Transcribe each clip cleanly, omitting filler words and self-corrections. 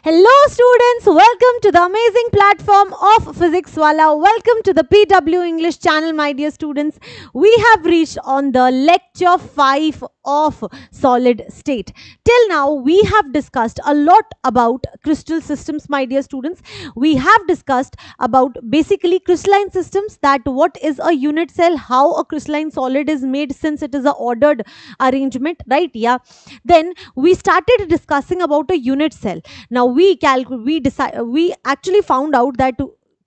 Hello students, welcome to the amazing platform of Physics Wala. Welcome to the PW English channel, my dear students. We have reached on the lecture 5 of solid state. Till now, we have discussed a lot about crystal systems, my dear students. We have discussed about basically crystalline systems, that what is a unit cell, how a crystalline solid is made since it is a ordered arrangement, right? Yeah. Then we started discussing about a unit cell. Now we actually found out that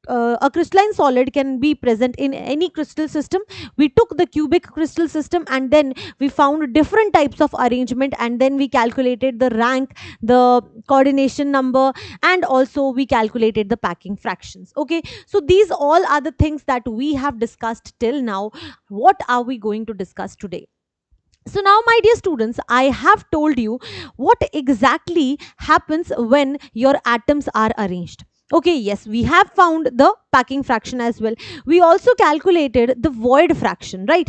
a crystalline solid can be present in any crystal system. We took the cubic crystal system and then we found different types of arrangement, and then we calculated the rank, the coordination number, and also we calculated the packing fractions. Okay, so these all are the things that we have discussed till now. What are we going to discuss today? So now, my dear students, I have told you what exactly happens when your atoms are arranged. Okay, yes, we have found the packing fraction as well. We also calculated the void fraction, right?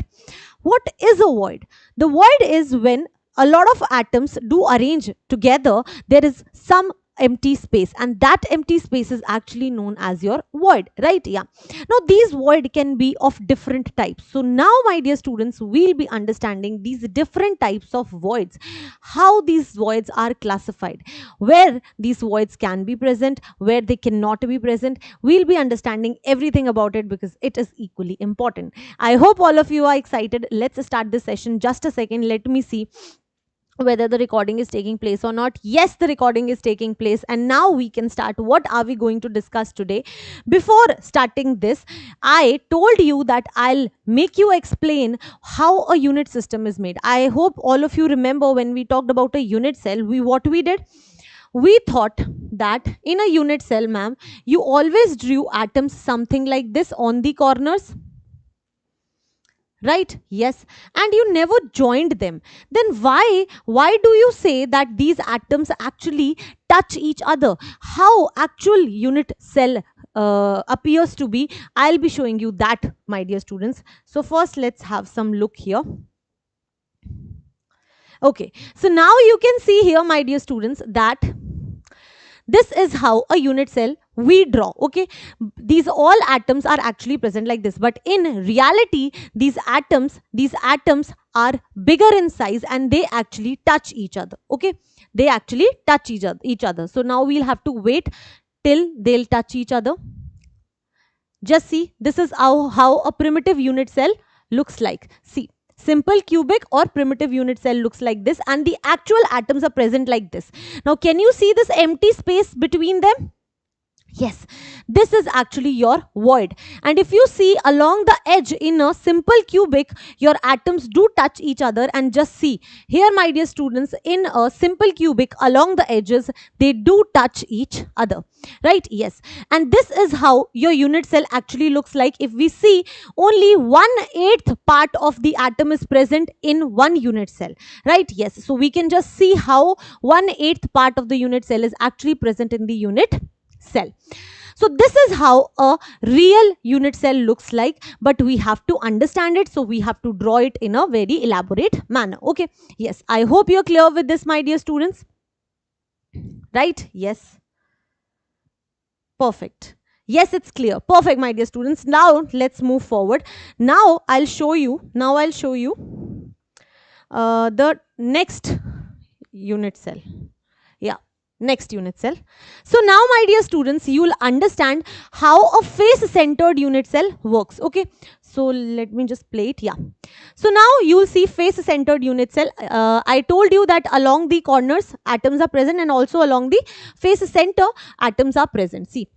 What is a void? The void is when a lot of atoms do arrange together, there is some empty space, and that empty space is actually known as your void, right? Yeah. Now these void can be of different types. So now, my dear students, we'll be understanding these different types of voids, how these voids are classified, where these voids can be present, where they cannot be present. We'll be understanding everything about it because it is equally important. I hope all of you are excited. Let's start this session. Just a second, let me see whether the recording is taking place or not. Yes, the recording is taking place, and now we can start. What are we going to discuss today? Before starting this, I told you that I'll make you explain how a unit system is made. I hope all of you remember when we talked about a unit cell, what we did. We thought that in a unit cell, ma'am, you always drew atoms something like this on the corners, right? Yes. And you never joined them. Then why do you say that these atoms actually touch each other? How actual unit cell appears to be? I'll be showing you that, my dear students. So first, let's have some look here. Okay, so now you can see here, my dear students, that this is how a unit cell we draw. Okay, these all atoms are actually present like this, but in reality these atoms are bigger in size and they actually touch each other. Okay, they actually touch each other. So now we'll have to wait till they'll touch each other. Just see, this is how a primitive unit cell looks like. See, simple cubic or primitive unit cell looks like this, and the actual atoms are present like this. Now can you see this empty space between them? Yes, this is actually your void. And if you see along the edge in a simple cubic, your atoms do touch each other. And just see here, my dear students, in a simple cubic along the edges, they do touch each other, right? Yes. And this is how your unit cell actually looks like. If we see, only 1/8 part of the atom is present in one unit cell, right? Yes. So we can just see how 1/8 part of the unit cell is actually present in the unit cell. So this is how a real unit cell looks like, but we have to understand it, so we have to draw it in a very elaborate manner. Okay, yes, I hope you're clear with this, my dear students, right? Yes, perfect. Yes, it's clear. Perfect, my dear students. Now let's move forward. Now I'll show you the next unit cell. Yeah, next unit cell. So now, my dear students, you will understand how a face centered unit cell works. Okay, so let me just play it. Yeah, so now you will see face centered unit cell. I told you that along the corners atoms are present, and also along the face center atoms are present. See,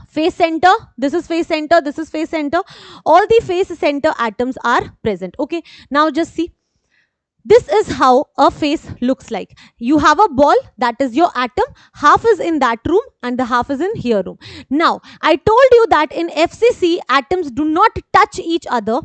face center, this is face center, this is face center, all the face center atoms are present. Okay, now just see, this is how a face looks like. You have a ball, that is your atom, half is in that room and the half is in here room. Now, I told you that in FCC, atoms do not touch each other.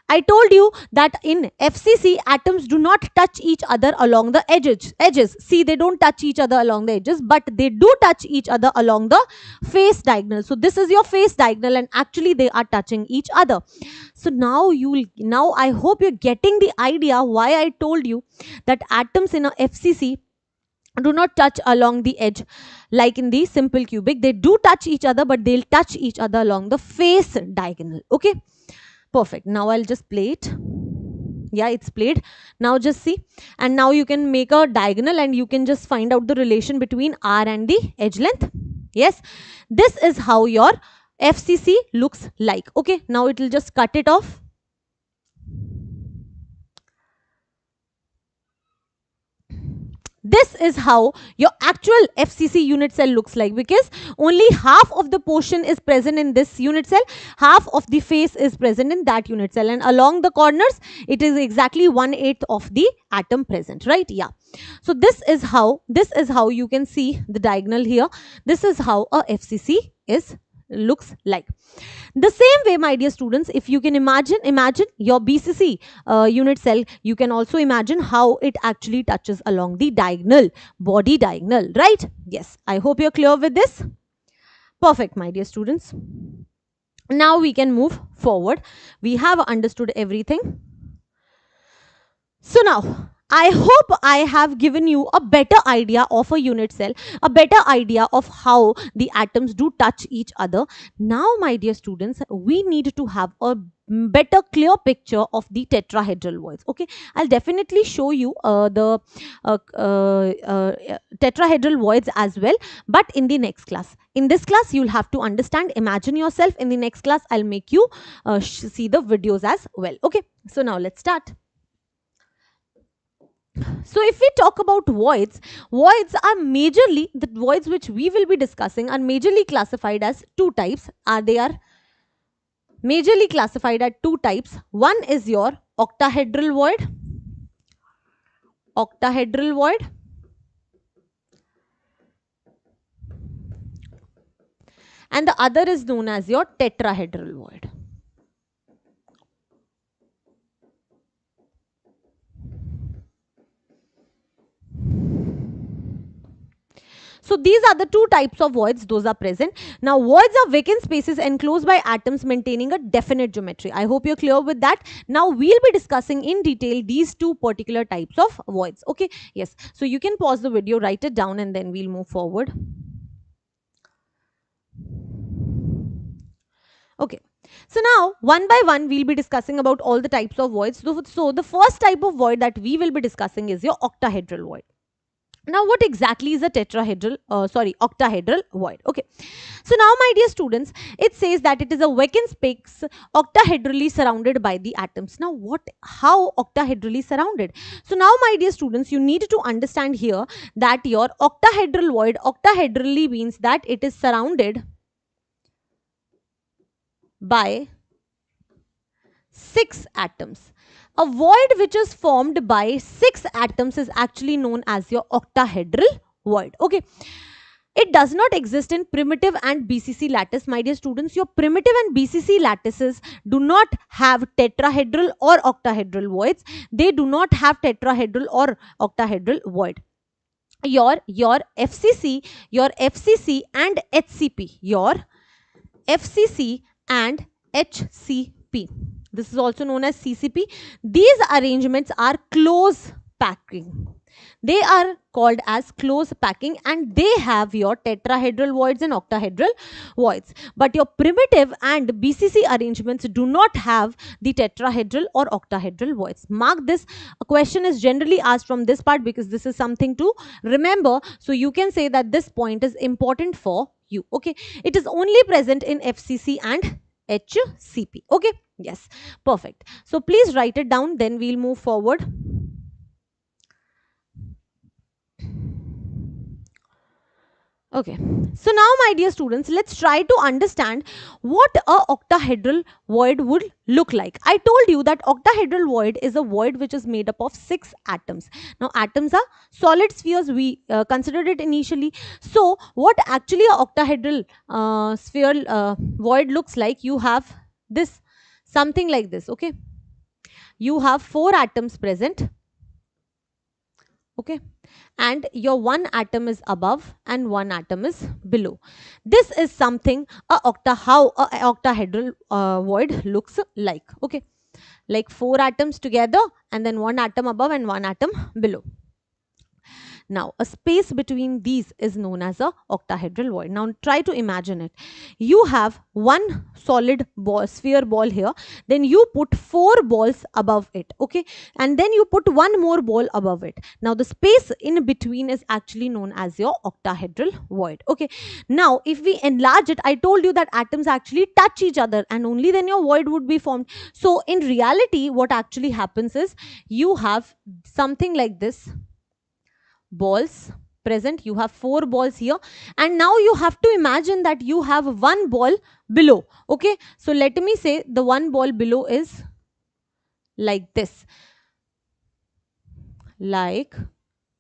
I told you that in FCC, atoms do not touch each other along the edges. See, they don't touch each other along the edges, but they do touch each other along the face diagonal. So this is your face diagonal, and actually they are touching each other. So now I hope you're getting the idea why I told you that atoms in a FCC do not touch along the edge like in the simple cubic. They do touch each other, but they'll touch each other along the face diagonal. Okay, perfect. Now I'll just play it. Yeah, it's played. Now just see, and now you can make a diagonal and you can just find out the relation between r and the edge length. Yes, this is how your FCC looks like. Okay, now it will just cut it off. This is how your actual FCC unit cell looks like, because only half of the portion is present in this unit cell, half of the face is present in that unit cell, and along the corners it is exactly 1/8 of the atom present, right? Yeah. So this is how you can see the diagonal here. This is how a FCC is looks like. The same way, my dear students, if you can imagine your BCC unit cell, you can also imagine how it actually touches along the diagonal, body diagonal, right? Yes, I hope you're clear with this. Perfect, my dear students. Now we can move forward. We have understood everything. So now, I hope I have given you a better idea of a unit cell, a better idea of how the atoms do touch each other. Now, my dear students, we need to have a better clear picture of the tetrahedral voids. Okay, I'll definitely show you the tetrahedral voids as well, but in the next class. In this class, you'll have to understand, imagine yourself. In the next class, I'll make you see the videos as well. Okay, so now let's start. So if we talk about voids, voids are majorly, the voids which we will be discussing are majorly classified as two types. They are majorly classified at two types. One is your octahedral void, and the other is known as your tetrahedral void. So these are the two types of voids, those are present. Now voids are vacant spaces enclosed by atoms maintaining a definite geometry. I hope you're clear with that. Now we'll be discussing in detail these two particular types of voids. Okay, yes. So you can pause the video, write it down, and then we'll move forward. Okay. So now, one by one, we'll be discussing about all the types of voids. So the first type of void that we will be discussing is your octahedral void. Now, what exactly is a octahedral void? Okay. So now, my dear students, it says that it is a vacant space octahedrally surrounded by the atoms. Now, how octahedrally surrounded? So now, my dear students, you need to understand here that your octahedral void, octahedrally means that it is surrounded by 6 atoms. A void which is formed by 6 atoms is actually known as your octahedral void. Okay. It does not exist in primitive and BCC lattice. My dear students, your primitive and BCC lattices do not have tetrahedral or octahedral voids. They do not have tetrahedral or octahedral void. Your FCC and HCP, your FCC and HCP, this is also known as CCP. These arrangements are close packing. They are called as close packing, and they have your tetrahedral voids and octahedral voids. But your primitive and BCC arrangements do not have the tetrahedral or octahedral voids. Mark this. A question is generally asked from this part because this is something to remember. So you can say that this point is important for you. Okay. It is only present in FCC and HCP. Okay. Yes. Perfect. So please write it down. Then we'll move forward. Okay, so now my dear students, let's try to understand what a octahedral void would look like. I told you that octahedral void is a void which is made up of 6 atoms. Now atoms are solid spheres, we considered it initially. So what actually a octahedral sphere void looks like, you have this, something like this, okay. You have 4 atoms present, okay, and your one atom is above and one atom is below. This is something how a octahedral void looks like, okay, like 4 atoms together and then one atom above and one atom below. Now, a space between these is known as a octahedral void. Now, try to imagine it. You have one solid ball, sphere ball here, then you put four balls above it, okay, and then you put one more ball above it. Now, the space in between is actually known as your octahedral void, okay. Now, if we enlarge it, I told you that atoms actually touch each other and only then your void would be formed. So, in reality, what actually happens is you have something like this balls present. You have four balls here, and now you have to imagine that you have one ball below, okay. So let me say the one ball below is like this, like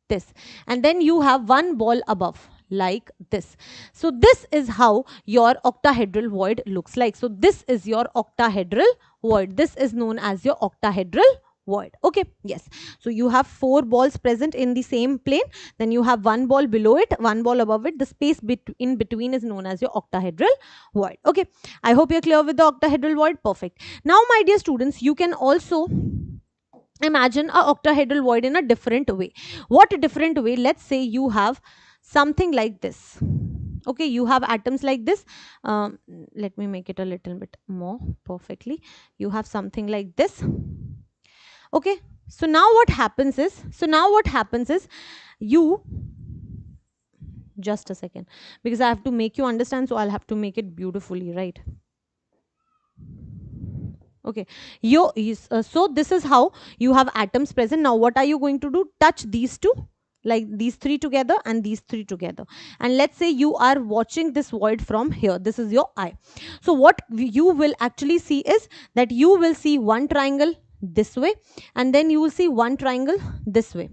this, and then you have one ball above like this. So this is how your octahedral void looks like. So this is your octahedral void. This is known as your octahedral void, okay. Yes, so you have four balls present in the same plane, then you have one ball below it, one ball above it. The space in between is known as your octahedral void, okay. I hope you're clear with the octahedral void. Perfect. Now, my dear students, you can also imagine a octahedral void in a different way. What different way? Let's say you have something like this, okay. You have atoms like this. Let me make it a little bit more perfectly. You have something like this, okay. So now what happens is you, just a second, because I have to make you understand, so I'll have to make it beautifully, right? Okay, so this is how you have atoms present. Now what are you going to do? Touch these two, like these three together and these three together, and let's say you are watching this void from here. This is your eye. So what you will actually see is that you will see one triangle this way, and then you will see one triangle this way,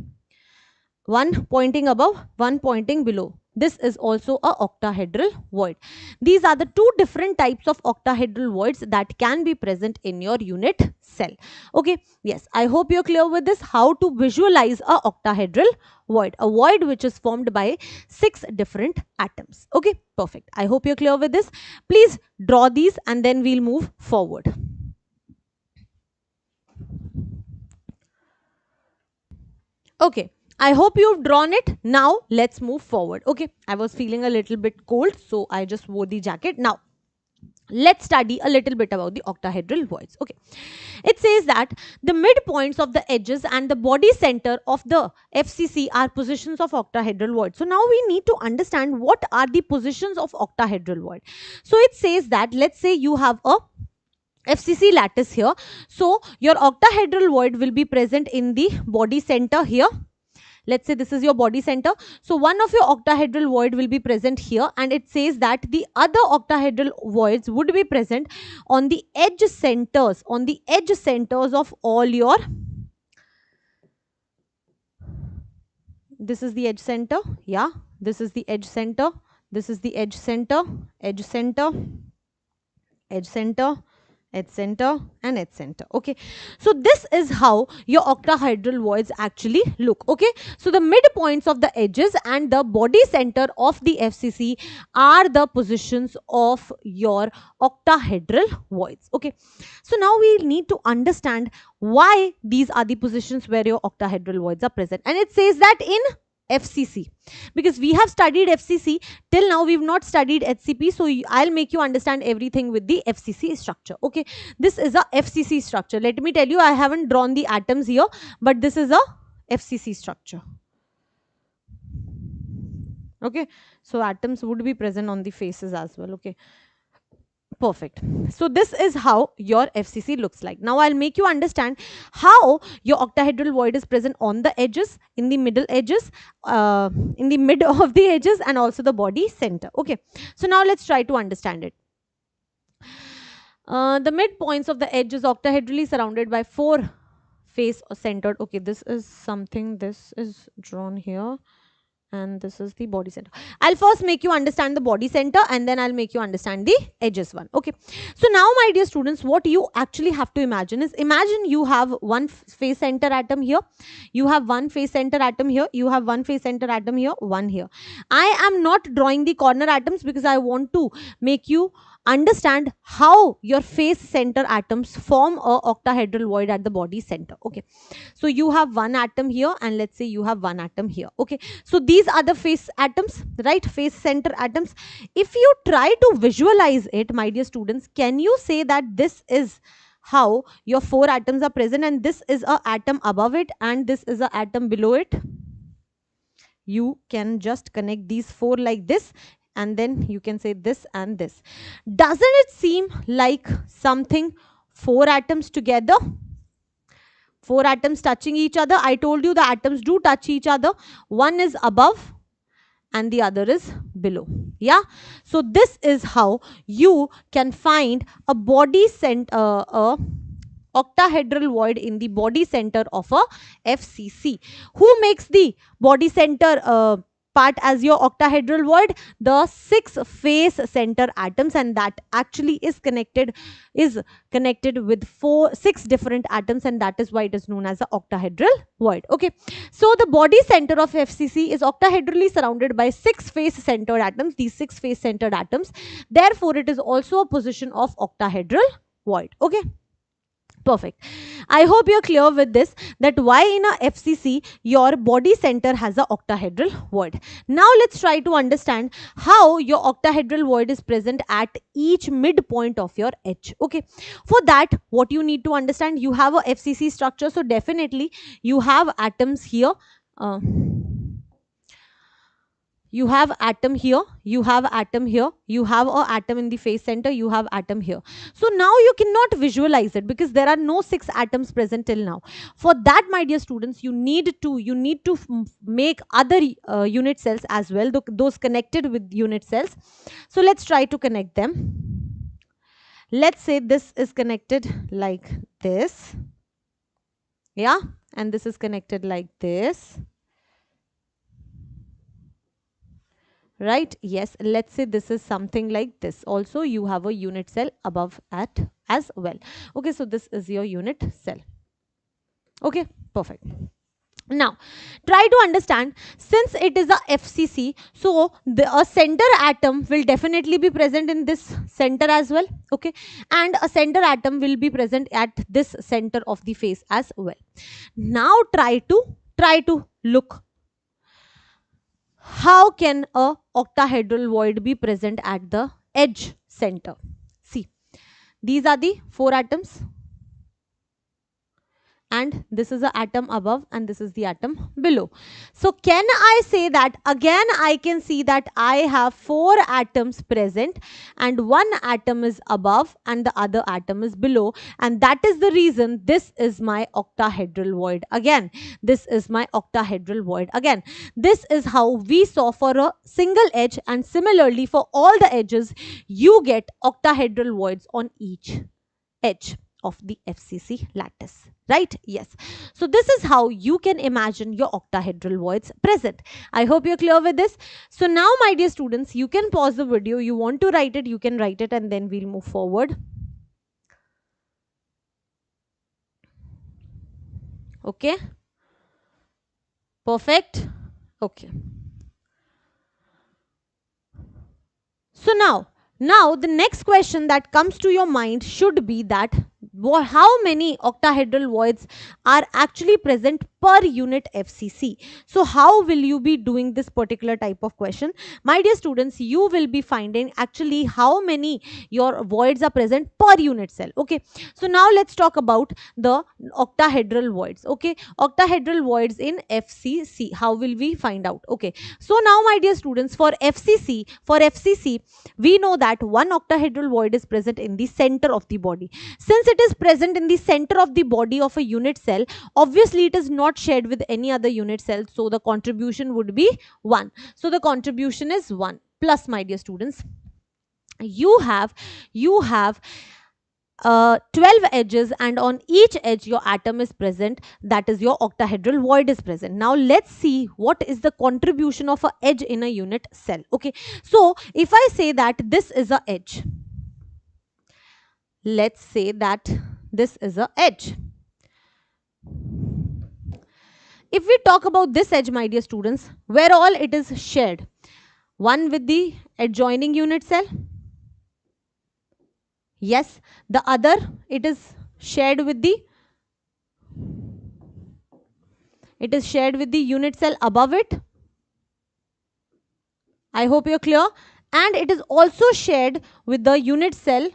one pointing above, one pointing below. This is also a octahedral void. These are the two different types of octahedral voids that can be present in your unit cell. Okay, yes, I hope you're clear with this, how to visualize a octahedral void, a void which is formed by 6 different atoms. Okay, perfect. I hope you're clear with this. Please draw these and then we'll move forward. Okay, I hope you've drawn it. Now let's move forward. Okay, I was feeling a little bit cold, so I just wore the jacket. Now let's study a little bit about the octahedral voids. Okay, it says that the midpoints of the edges and the body center of the FCC are positions of octahedral void. So now we need to understand what are the positions of octahedral void. So it says that, let's say you have a FCC lattice here. So your octahedral void will be present in the body center here. Let's say this is your body center. So one of your octahedral void will be present here, and it says that the other octahedral voids would be present on the edge centers, of all your, this is the edge center, yeah, this is the edge center, this is the edge center, edge center, edge center, edge center, and edge center. Okay, so this is how your octahedral voids actually look. Okay, so the midpoints of the edges and the body center of the FCC are the positions of your octahedral voids. Okay, so now we need to understand why these are the positions where your octahedral voids are present, and it says that in FCC, because we have studied FCC till now, we've not studied HCP, so I'll make you understand everything with the FCC structure. Okay, this is a FCC structure. Let me tell you, I haven't drawn the atoms here, but this is a FCC structure. Okay, so atoms would be present on the faces as well. Okay, perfect. So this is how your FCC looks like. Now I'll make you understand how your octahedral void is present on the edges, in the middle edges, in the mid of the edges, and also the body center. Okay, so now let's try to understand it. The midpoints of the edge is octahedrally surrounded by 4 face centered. Okay, this is something, this is drawn here, and this is the body center. I'll first make you understand the body center, and then I'll make you understand the edges one. Okay, so now my dear students, what you actually have to imagine is, imagine you have one face center atom here, you have one face center atom here, you have one face center atom here, one here. I am not drawing the corner atoms because I want to make you understand how your face center atoms form a octahedral void at the body center. Okay, so you have one atom here, and let's say you have one atom here. Okay, so these are the face atoms, right? Face center atoms. If you try to visualize it, my dear students, can you say that this is how your four atoms are present, and this is a atom above it, and this is a atom below it? You can just connect these four like this, and then you can say this and this. Doesn't it seem like something four atoms together? Four atoms touching each other. I told you the atoms do touch each other. One is above and the other is below. Yeah, so this is how you can find a body center, a octahedral void in the body center of a FCC. Who makes the body center part as your octahedral void? The six face center atoms, and that actually is connected with six different atoms, and that is why it is known as the octahedral void. Okay, so the body center of FCC is octahedrally surrounded by six face centered atoms. These six face centered atoms, therefore it is also a position of octahedral void. Okay, perfect. I hope you're clear with this, that why in a FCC your body center has a octahedral void. Now let's try to understand how your octahedral void is present at each midpoint of your edge. Okay, for that what you need to understand, you have a FCC structure, so definitely you have atoms here. uh, you have atom here, you have atom here, you have a atom in the face center, you have atom here. So now you cannot visualize it because there are no six atoms present till now. For that, my dear students, you need to make other unit cells as well, those connected with unit cells. So let's try to connect them. Let's say this is connected like this, yeah, and this is connected like this, right? Yes, let's say this is something like this. Also you have a unit cell above at as well. Okay, so this is your unit cell. Okay, perfect. Now try to understand, since it is a FCC, so a center atom will definitely be present in this center as well. Okay, and a center atom will be present at this center of the face as well. Now try to look, how can a octahedral void be present at the edge center? See, these are the four atoms, and this is the atom above and this is the atom below. So can I say that again? I can see that I have four atoms present, and one atom is above and the other atom is below, and that is the reason this is my octahedral void again. This is my octahedral void again. This is how we saw for a single edge, and similarly for all the edges you get octahedral voids on each edge of the FCC lattice, right? Yes. So this is how you can imagine your octahedral voids present. I hope you're clear with this. So now, my dear students, you can pause the video. You want to write it, you can write it, and then we'll move forward. Okay. Perfect. Okay. So now the next question that comes to your mind should be that how many octahedral voids are actually present per unit FCC. So how will you be doing this particular type of question? My dear students, you will be finding actually how many your voids are present per unit cell. Okay, so now let's talk about the octahedral voids. Okay, octahedral voids in FCC, how will we find out? Okay, so now, my dear students, for FCC we know that one octahedral void is present in the center of the body. Since it is present in the center of the body of a unit cell, obviously it is not shared with any other unit cell, so the contribution would be 1. So the contribution is 1 plus, my dear students, you have 12 edges, and on each edge your atom is present, that is your octahedral void is present. Now let's see what is the contribution of a edge in a unit cell. Okay, so if I say that this is a edge, let's say that this is a edge. If we talk about this edge, my dear students, where all it is shared, one with the adjoining unit cell, Yes, the other, it is shared with the, unit cell above it. I hope you're clear. And it is also shared with the unit cell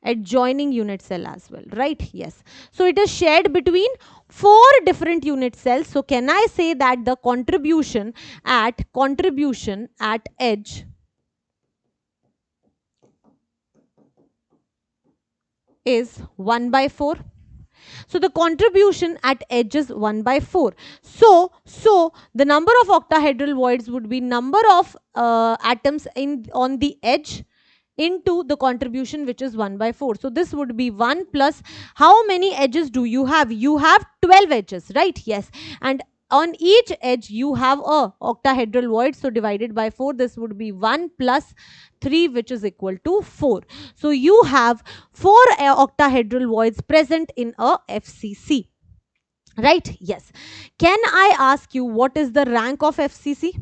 adjoining unit cell as well, right? Yes. So it is shared between 4 different unit cells. So can I say that the contribution at edge is 1 by 4? So the contribution at edge is 1 by 4. So the number of octahedral voids would be number of atoms in on the edge into the contribution, which is 1 by 4. So this would be 1 plus, how many edges do you have? You have 12 edges, right? Yes. And on each edge you have a octahedral void, so divided by 4, this would be 1 plus 3, which is equal to 4. So you have 4 octahedral voids present in a FCC, right? Yes. Can I ask you what is the rank of FCC?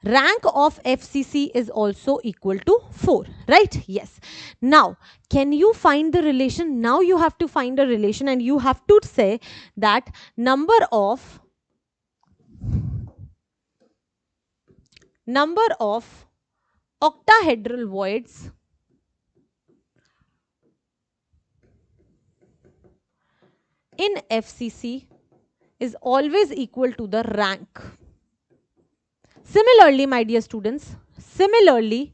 Rank of FCC is also equal to 4, right? Yes. Now, can you find the relation? Now you have to find a relation, and you have to say that number of octahedral voids in FCC is always equal to the rank. Similarly, my dear students,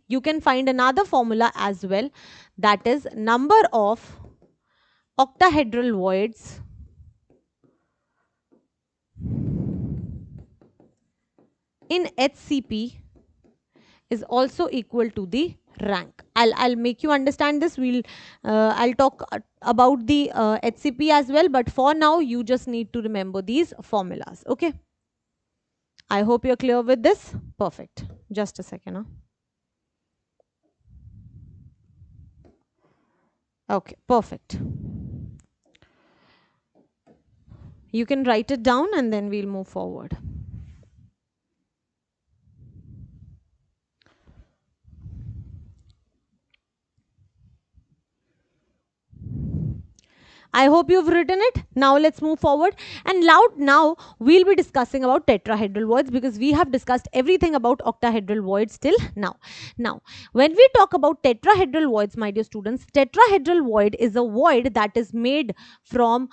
you can find another formula as well, that is number of octahedral voids in HCP is also equal to the rank. I'll make you understand this. I'll talk about the HCP as well, but for now you just need to remember these formulas. Okay, I hope you're clear with this. Perfect. Just a second. Huh? Okay, perfect. You can write it down and then we'll move forward. I hope you've written it. Now let's move forward. And now we'll be discussing about tetrahedral voids, because we have discussed everything about octahedral voids till now. Now, when we talk about tetrahedral voids, my dear students, tetrahedral void is a void that is made from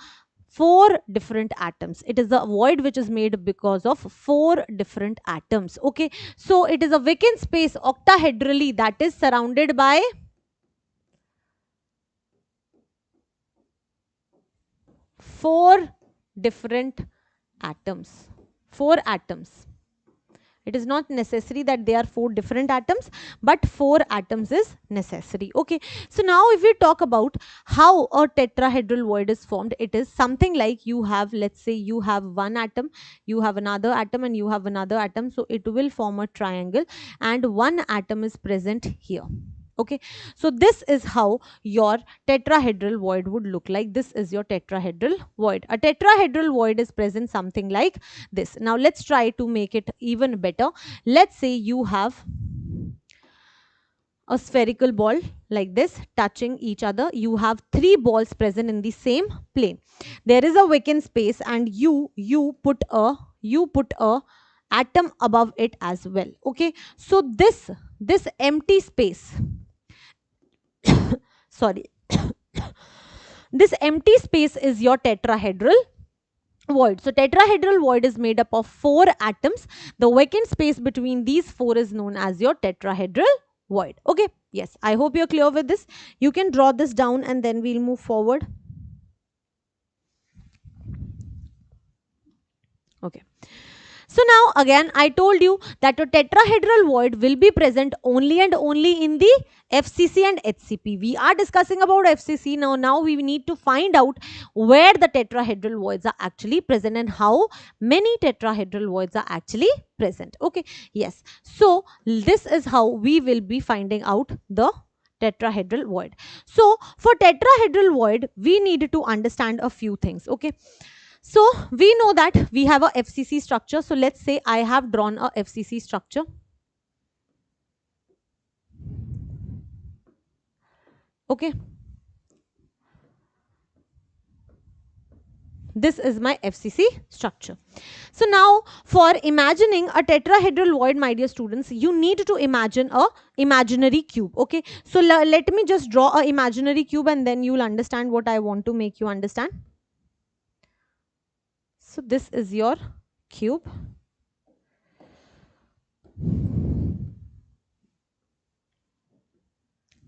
4 different atoms. It is a void which is made because of 4 different atoms. Okay, so it is a vacant space octahedrali that is surrounded by 4 different atoms. 4 atoms. It is not necessary that there are 4 different atoms, but 4 atoms is necessary. Okay. So now if we talk about how a tetrahedral void is formed, it is something like you have, let's say you have one atom, you have another atom, and you have another atom. So it will form a triangle, and one atom is present here. Okay, so this is how your tetrahedral void would look like. This is your tetrahedral void. A tetrahedral void is present something like this. Now let's try to make it even better. Let's say you have a spherical ball like this touching each other. You have 3 balls present in the same plane. There is a vacant space, and you put a atom above it as well. Okay, so this empty space sorry this empty space is your tetrahedral void. So tetrahedral void is made up of 4 atoms. The vacant space between these 4 is known as your tetrahedral void. Okay, yes, I hope you're clear with this. You can draw this down and then we'll move forward. Okay, so now again I told you that a tetrahedral void will be present only and only in the FCC and HCP. We are discussing about FCC now. Now we need to find out where the tetrahedral voids are actually present and how many tetrahedral voids are actually present. Okay, yes. So this is how we will be finding out the tetrahedral void. So for tetrahedral void, we need to understand a few things. Okay. So we know that we have a FCC structure. So let's say I have drawn a FCC structure. Okay, this is my FCC structure. So now for imagining a tetrahedral void, my dear students, you need to imagine a imaginary cube. Okay, so let me just draw a imaginary cube and then you'll understand what I want to make you understand. So this is your cube.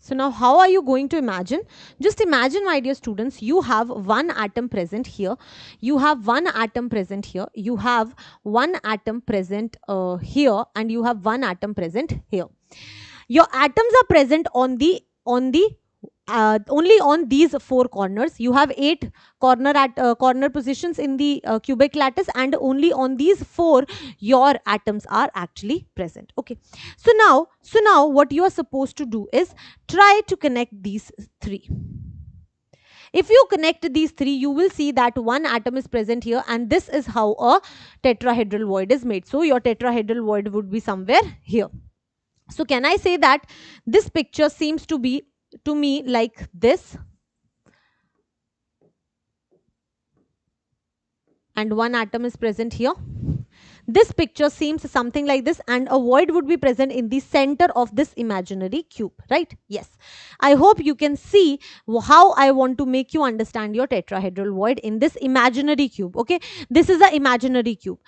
So now how are you going to imagine? Just imagine, my dear students, you have one atom present here. You have one atom present here. You have one atom present here, and you have one atom present here. Your atoms are present on the only on these four corners. You have 8 corner positions in the cubic lattice, and only on these 4 your atoms are actually present. Okay, so now what you are supposed to do is try to connect these 3. If you connect these 3, you will see that one atom is present here, and this is how a tetrahedral void is made. So your tetrahedral void would be somewhere here. So can I say that this picture seems to be to me like this, and one atom is present here? This picture seems something like this, and a void would be present in the center of this imaginary cube, right? Yes. I hope you can see how I want to make you understand your tetrahedral void in this imaginary cube. Okay, this is an imaginary cube.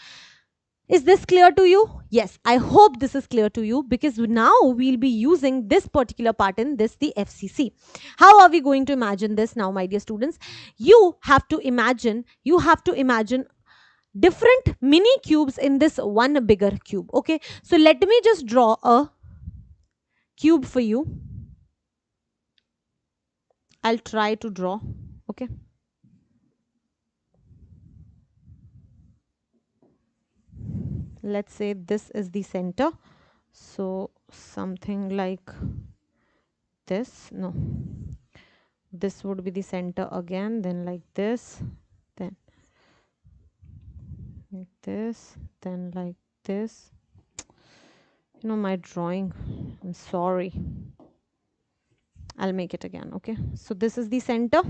Is this clear to you? Yes, I hope this is clear to you, because now we'll be using this particular part in this, the FCC. How are we going to imagine this now, my dear students? You have to imagine different mini cubes in this one bigger cube. Okay, so let me just draw a cube for you. I'll try to draw. Okay. Let's say this is the center. So something like this. No, this would be the center again, then like this, then like this, then like this. My drawing, I'm sorry, I'll make it again. Okay, so this is the center.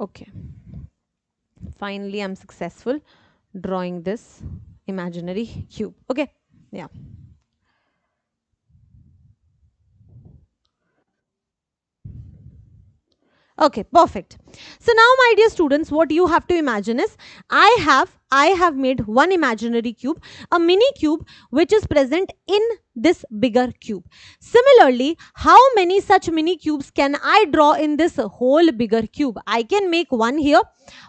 Okay, finally I'm successful drawing this imaginary cube. Okay, yeah. Okay, perfect. So now, my dear students, what you have to imagine is I have made one imaginary cube, a mini cube, which is present in this bigger cube. Similarly, how many such mini cubes can I draw in this whole bigger cube? I can make one here,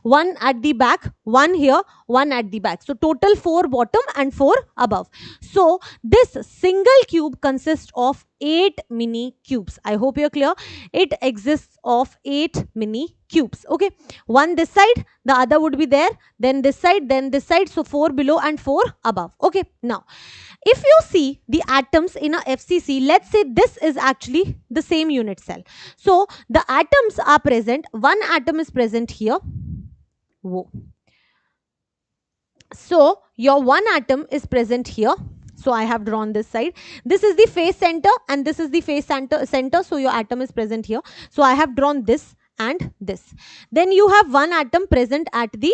one at the back, one here, one at the back. So total 4 bottom and 4 above. So this single cube consists of 8 mini cubes. I hope you're clear. It exists of 8 mini cubes. Okay, one this side, the other would be there, then this side, then this side. So 4 below and 4 above. Okay, now if you see the atoms in a FCC, let's say this is actually the same unit cell. So the atoms are present. One atom is present here. Whoa. So your one atom is present here. So I have drawn this side. This is the face center and this is the face center. So your atom is present here. So I have drawn this and this. Then you have one atom present at the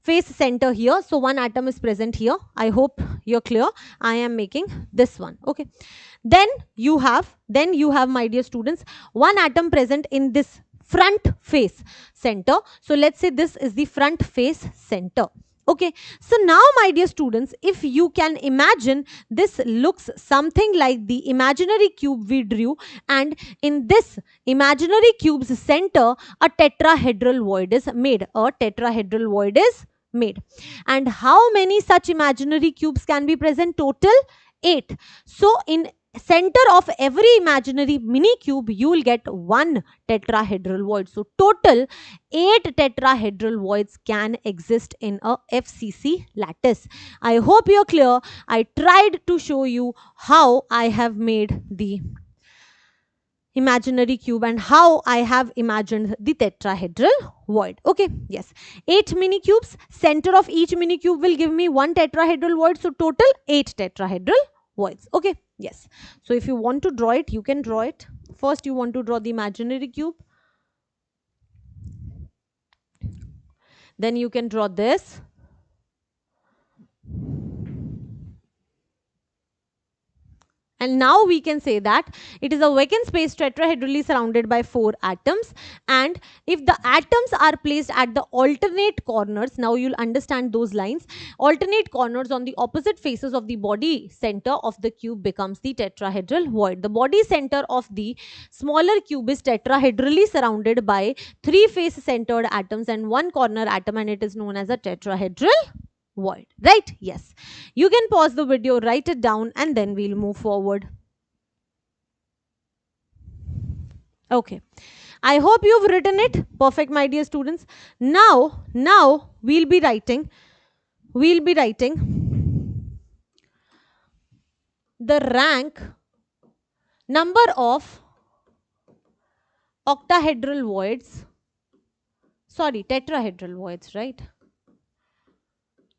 face center here. So one atom is present here. I hope you're clear. I am making this one. Okay. Then you have, my dear students, one atom present in this front face center. So let's say this is the front face center. Okay, so now, my dear students, if you can imagine, this looks something like the imaginary cube we drew, and in this imaginary cube's center, a tetrahedral void is made. A tetrahedral void is made. And how many such imaginary cubes can be present? Total 8. So in center of every imaginary mini cube, you will get one tetrahedral void. So total 8 tetrahedral voids can exist in a FCC lattice. I hope you're clear. I tried to show you how I have made the imaginary cube and how I have imagined the tetrahedral void. Okay, yes. 8 mini cubes. Center of each mini cube will give me one tetrahedral void. So total 8 tetrahedral voids. Okay, yes. So if you want to draw it, you can draw it. First, you want to draw the imaginary cube. Then you can draw this. And now we can say that it is a vacant space tetrahedrally surrounded by 4 atoms. And if the atoms are placed at the alternate corners, now you'll understand those lines, alternate corners on the opposite faces of the body center of the cube becomes the tetrahedral void. The body center of the smaller cube is tetrahedrally surrounded by 3 face centered atoms and 1 corner atom, and it is known as a tetrahedral void, right? Yes. You can pause the video, write it down, and then we'll move forward. Okay. I hope you've written it. Perfect, my dear students. Now we'll be writing the rank number of octahedral voids. Sorry, tetrahedral voids, right?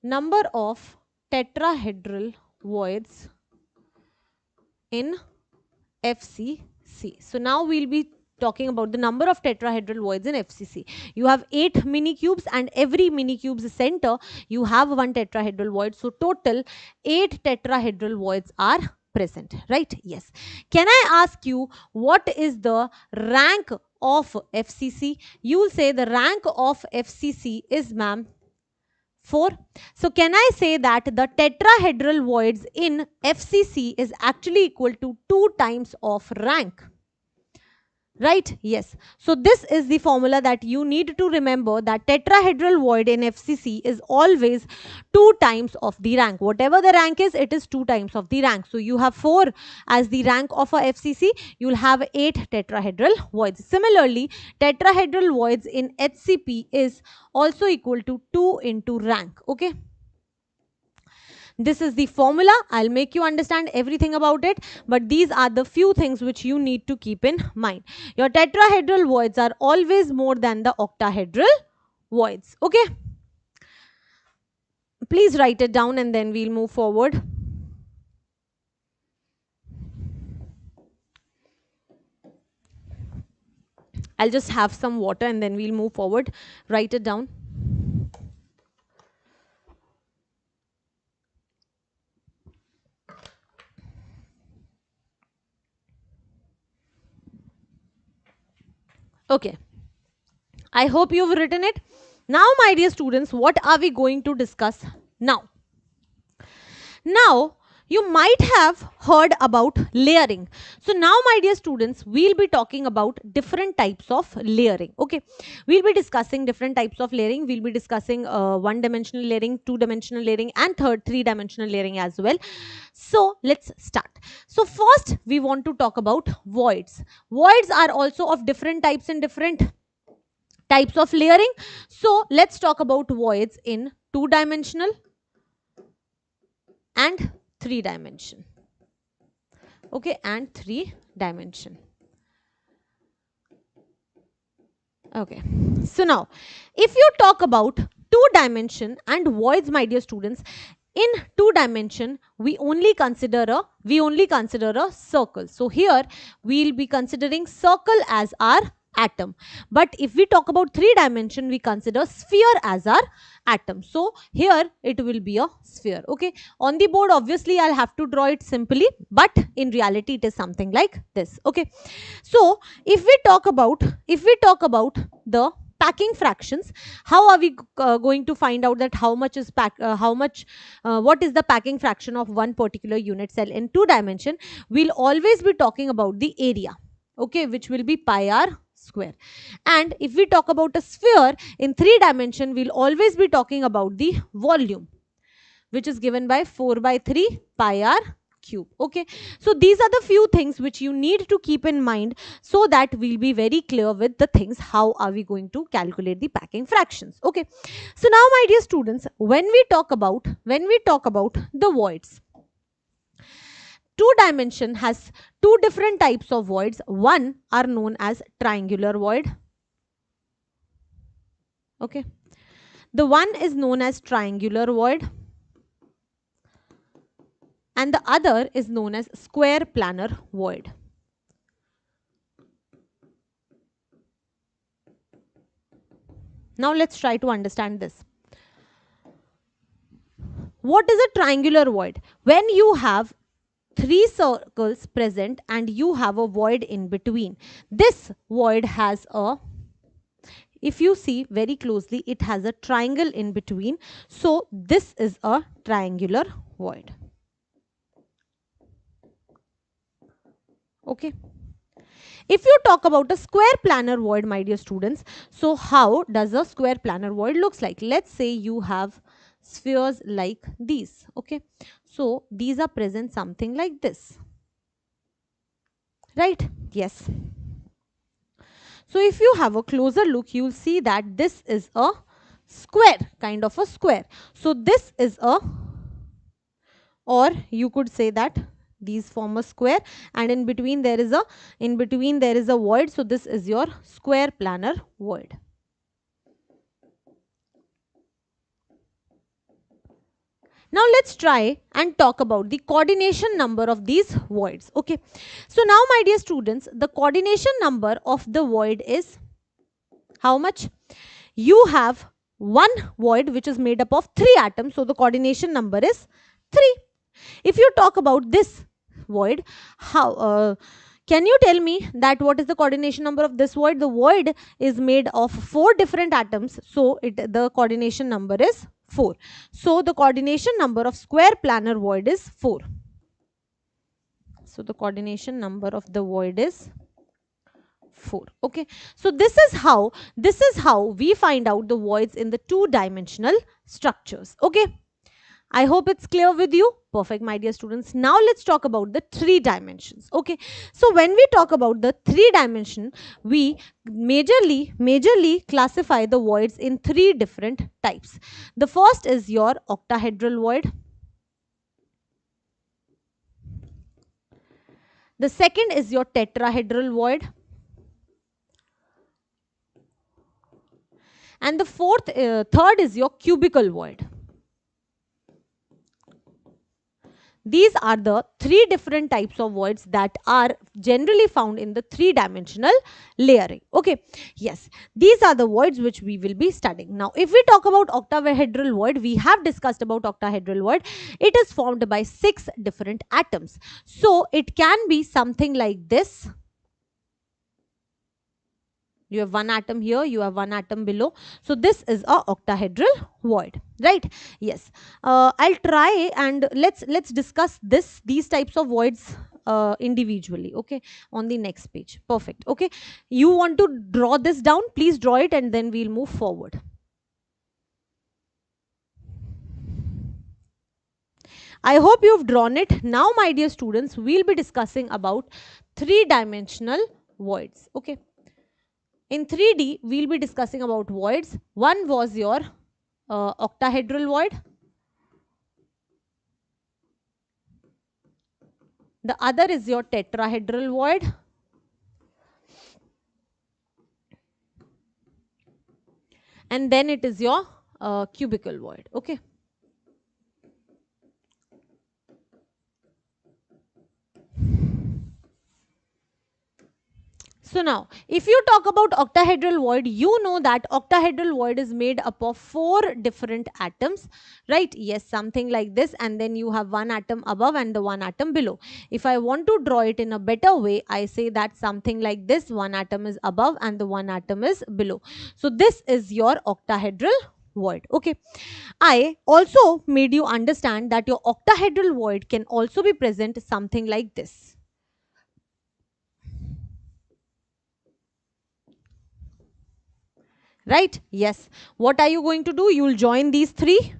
Number of tetrahedral voids in FCC. So now we'll be talking about the number of tetrahedral voids in FCC. You have 8 mini cubes, and every mini cube's center you have one tetrahedral void. So total 8 tetrahedral voids are present, right? Yes. Can I ask you what is the rank of FCC? You will say the rank of FCC is, ma'am, 4. So can I say that the tetrahedral voids in FCC is actually equal to 2 times of rank? Right? Yes. So this is the formula that you need to remember, that tetrahedral void in FCC is always 2 times of the rank. Whatever the rank is, it is 2 times of the rank. So you have 4 as the rank of a FCC, you will have 8 tetrahedral voids. Similarly, tetrahedral voids in HCP is also equal to 2 into rank. Okay. This is the formula. I'll make you understand everything about it, but these are the few things which you need to keep in mind. Your tetrahedral voids are always more than the octahedral voids. Okay. Please write it down and then we'll move forward. I'll just have some water and then we'll move forward. Write it down. Okay. I hope you've written it. Now, my dear students, what are we going to discuss now? Now, you might have heard about layering. So now, my dear students, we'll be talking about different types of layering. Okay, we'll be discussing different types of layering. We'll be discussing one-dimensional layering, two-dimensional layering, and third, three-dimensional layering as well. So let's start. So first, we want to talk about voids. Voids are also of different types and different types of layering. So let's talk about voids in two-dimensional and three dimension. Okay, and three dimension. Okay, so now if you talk about two dimension and voids, my dear students, in two dimension we only consider a circle. So here we'll be considering circle as our atom, but if we talk about three dimension, we consider sphere as our atom. So here it will be a sphere. Okay, on the board obviously I'll have to draw it simply, but in reality it is something like this. Okay, so if we talk about the packing fractions, how are we going to find out that what is the packing fraction of one particular unit cell in two dimension? We'll always be talking about the area, okay, which will be pi r square. And if we talk about a sphere in three dimension, we'll always be talking about the volume, which is given by 4 by 3 pi r cube. Okay, so these are the few things which you need to keep in mind, so that we'll be very clear with the things how are we going to calculate the packing fractions. Okay, so now my dear students, when we talk about the voids, two dimension has two different types of voids. One are known as triangular void. Okay, the one is known as triangular void, and the other is known as square planar void. Now let's try to understand this. What is a triangular void? When you have three circles present and you have a void in between, this void has a, if you see very closely, it has a triangle in between. So this is a triangular void. Okay. If you talk about a square planar void, my dear students, so how does a square planar void looks like? Let's say you have spheres like these. Okay, so these are present something like this, right? Yes. So if you have a closer look, you'll see that this is a square, kind of a square. So this is a, or you could say that these form a square, and in between there is a void. So this is your square planar void. Now let's try and talk about the coordination number of these voids. Okay, so now my dear students, the coordination number of the void is how much? You have one void which is made up of three atoms, so the coordination number is 3. If you talk about this void, how can you tell me that what is the coordination number of this void? The void is made of 4 different atoms, so the coordination number is 4. So the coordination number of square planar void is 4. So the coordination number of the void is 4. Okay, so this is how we find out the voids in the two dimensional structures. Okay, I hope it's clear with you. Perfect, my dear students. Now let's talk about the 3 dimensions. Okay, so when we talk about the 3 dimension, we majorly classify the voids in 3 different types. The first is your octahedral void. The second is your tetrahedral void. And the third is your cubical void. These are the 3 different types of voids that are generally found in the 3-dimensional layering. Okay, yes, these are the voids which we will be studying. Now, if we talk about octahedral void, we have discussed about octahedral void. It is formed by 6 different atoms. So, it can be something like this. You have one atom here, you have one atom below. So this is a octahedral void, right? Yes. I'll try and let's discuss these types of voids individually, okay, on the next page. Perfect. Okay, you want to draw this down, please draw it, and then we'll move forward. I hope you've drawn it. Now, my dear students, we'll be discussing about 3-dimensional voids. Okay. In 3D, we'll be discussing about voids. One was your octahedral void. The other is your tetrahedral void. And then it is your cubical void. Okay. So now, if you talk about octahedral void, you know that octahedral void is made up of 4 different atoms, right? Yes, something like this, and then you have one atom above and the one atom below. If I want to draw it in a better way, I say that something like this, one atom is above and the one atom is below. So this is your octahedral void. Okay, I also made you understand that your octahedral void can also be present something like this. Right? Yes. What are you going to do? You will join these 3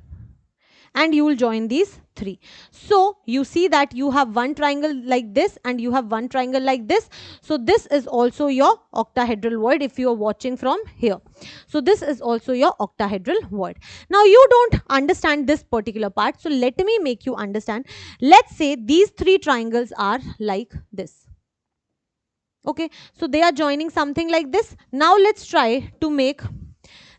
and you will join these three. So you see that you have one triangle like this and you have one triangle like this. So this is also your octahedral void if you are watching from here. So this is also your octahedral void. Now you don't understand this particular part, so let me make you understand. Let's say these three triangles are like this. Okay, so they are joining something like this. Now let's try to make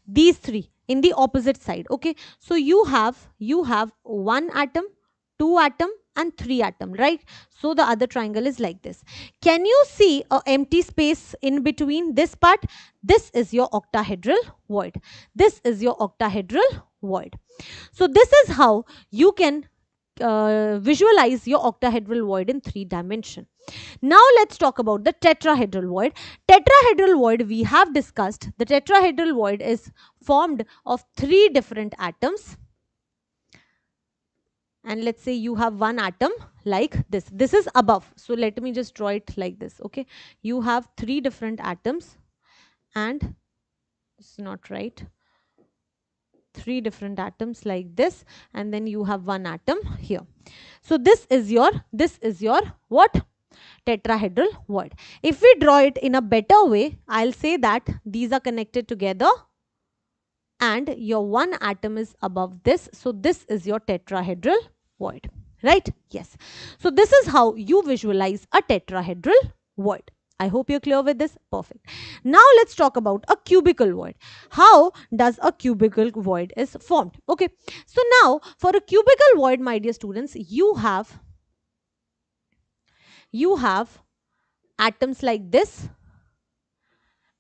these three in the opposite side. Okay, so you have one atom, two atom and three atom, right? So the other triangle is like this. Can you see a empty space in between this part? This is your octahedral void. This is your octahedral void. So this is how you can visualize your octahedral void in 3 dimension. Now let's talk about the tetrahedral void. Tetrahedral void we have discussed. The tetrahedral void is formed of 3 different atoms. And let's say you have one atom like this. This is above. So let me just draw it like this. Okay. You have 3 different atoms and it's not right. 3 different atoms like this, and then you have one atom here. So this is your what? Tetrahedral void. If we draw it in a better way, I'll say that these are connected together and your one atom is above this. So this is your tetrahedral void, right? Yes. So this is how you visualize a tetrahedral void. I hope you're clear with this. Perfect. Now let's talk about a cubical void. How does a cubical void is formed? Okay. So now for a cubical void, my dear students, you have atoms like this,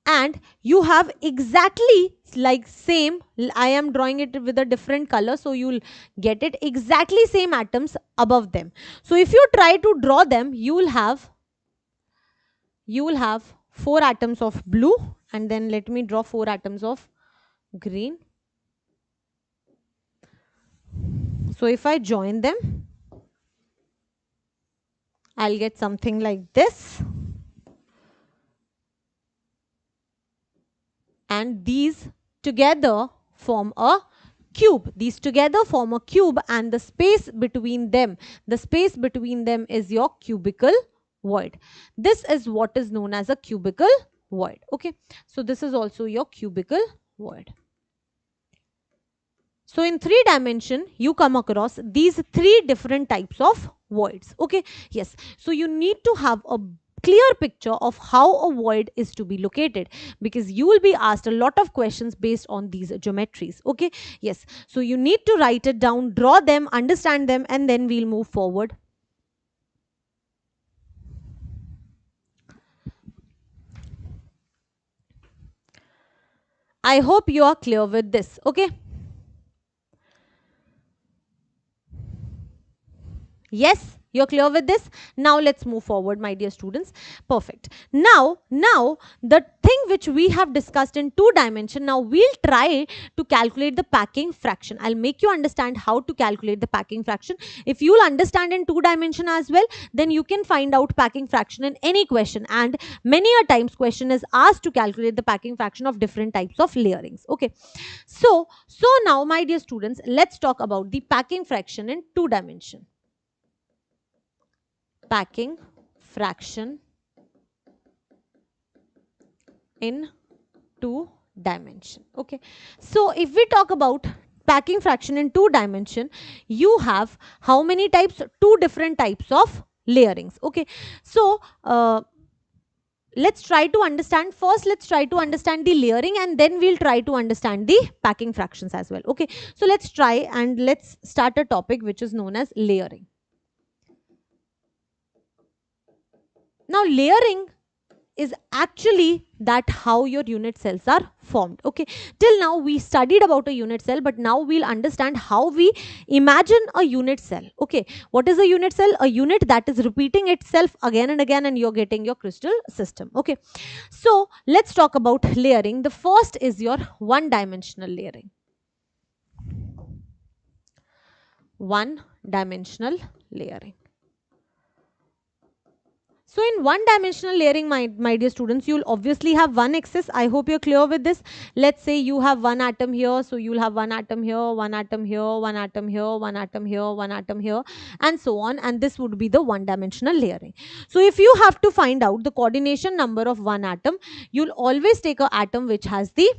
and you have exactly like same, I am drawing it with a different color so you'll get it, exactly same atoms above them. So if you try to draw them, you will have 4 atoms of blue, and then let me draw 4 atoms of green. So if I join them, I'll get something like this. And these together form a cube. These together form a cube, and the space between them is your cubical void. This is what is known as a cubical void. Okay, so this is also your cubical void. So in 3 dimension, you come across these 3 different types of voids. Okay, yes. So you need to have a clear picture of how a void is to be located, because you will be asked a lot of questions based on these geometries. Okay, yes. So you need to write it down, draw them, understand them, and then we'll move forward. I hope you are clear with this. Okay. Yes, you're clear with this? Now let's move forward, my dear students. Perfect. Now the thing which we have discussed in 2 dimension, now we'll try to calculate the packing fraction. I'll make you understand how to calculate the packing fraction. If you'll understand in 2 dimension as well, then you can find out packing fraction in any question, and many a times question is asked to calculate the packing fraction of different types of layerings. Okay. So now, my dear students, let's talk about the packing fraction in 2 dimension. Packing fraction in 2 dimension. Okay, so if we talk about packing fraction in 2 dimension, you have how many types? 2 different types of layerings. Okay, so let's try to understand first. Let's try to understand the layering, and then we'll try to understand the packing fractions as well. Okay, so let's try and let's start a topic which is known as layering. Now layering is actually that how your unit cells are formed. Okay, till now we studied about a unit cell, but now we'll understand how we imagine a unit cell. Okay, what is a unit cell? A unit that is repeating itself again and again, and you're getting your crystal system. Okay, so let's talk about layering. The first is your one dimensional layering. One dimensional layering. So in one dimensional layering, my dear students, you'll obviously have one axis. I hope you're clear with this. Let's say you have one atom here. So you'll have one atom here, one atom here, one atom here, one atom here, one atom here, and so on. And this would be the one dimensional layering. So if you have to find out the coordination number of one atom, you'll always take a atom which has the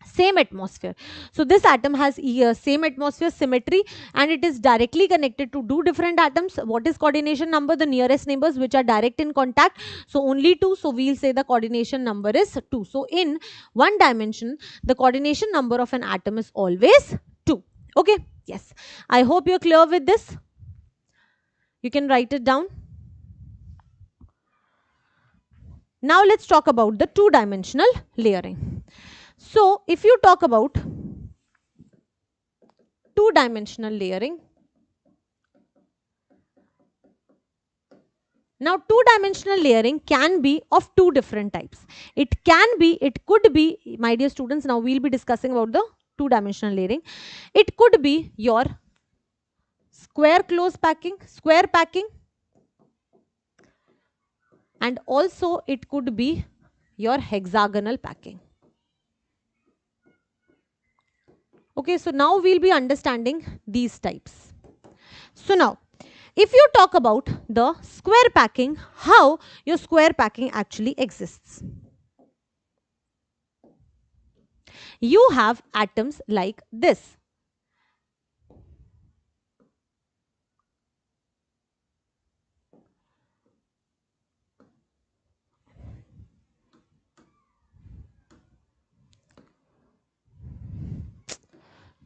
same atmosphere. So this atom has same atmosphere symmetry, and it is directly connected to two different atoms. What is coordination number? The nearest neighbors which are direct in contact, so only two. So we'll say the coordination number is 2. So in one dimension, the coordination number of an atom is always 2. Okay, yes, I hope you're clear with this. You can write it down. Now let's talk about the two-dimensional layering. So if you talk about two-dimensional layering, now two-dimensional layering can be of two different types. It could be, my dear students, now we'll be discussing about the two-dimensional layering. It could be your square packing, and also it could be your hexagonal packing. Okay, so now we'll be understanding these types. So now, if you talk about the square packing, how your square packing actually exists. You have atoms like this.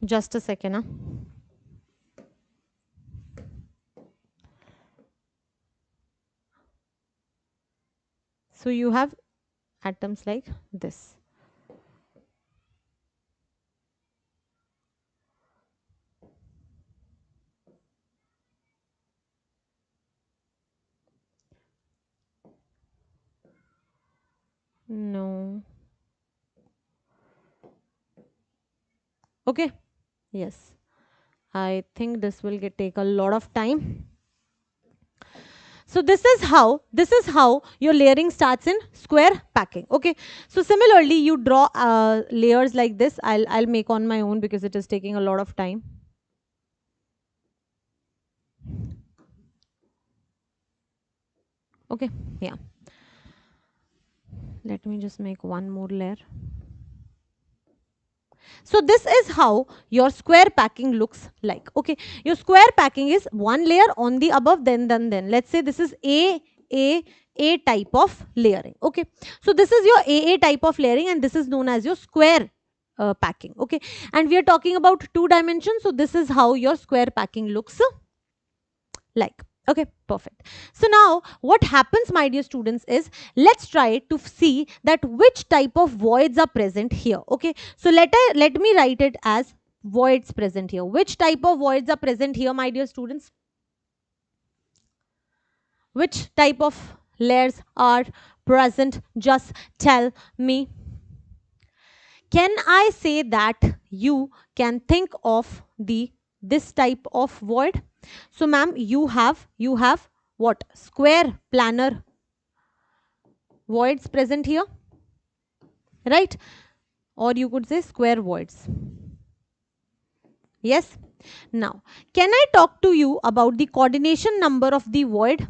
Just a second. Huh? So you have atoms like this. No. Okay. Yes. I think this will take a lot of time. So this is how your layering starts in square packing. Okay. So similarly, you draw layers like this. I'll make on my own because it is taking a lot of time. Okay. Yeah. Let me just make one more layer. So this is how your square packing looks like. Okay, your square packing is one layer on the above, then. Let's say this is A type of layering. Okay, so this is your A type of layering, and this is known as your square packing. Okay, and we are talking about two dimensions, so this is how your square packing looks like. Okay, perfect. So now what happens, my dear students, is let's try to see that which type of voids are present here. Okay, so let me write it as voids present here. Which type of voids are present here, my dear students? Which type of layers are present? Just tell me. Can I say that you can think of this type of void? So ma'am, you have what? Square planar voids present here, right? Or you could say square voids. Yes. Now, can I talk to you about the coordination number of the void?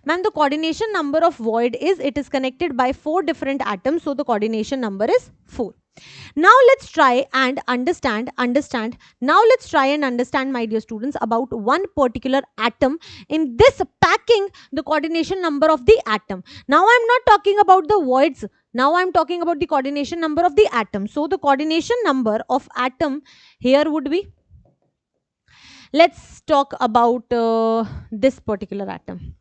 Ma'am, the coordination number of void is, it is connected by 4 different atoms, so the coordination number is 4. Now let's try and understand. Now let's try and understand, my dear students, about one particular atom. In this packing, the coordination number of the atom. Now I'm not talking about the voids. Now I'm talking about the coordination number of the atom. So the coordination number of atom here would be, let's talk about this particular atom.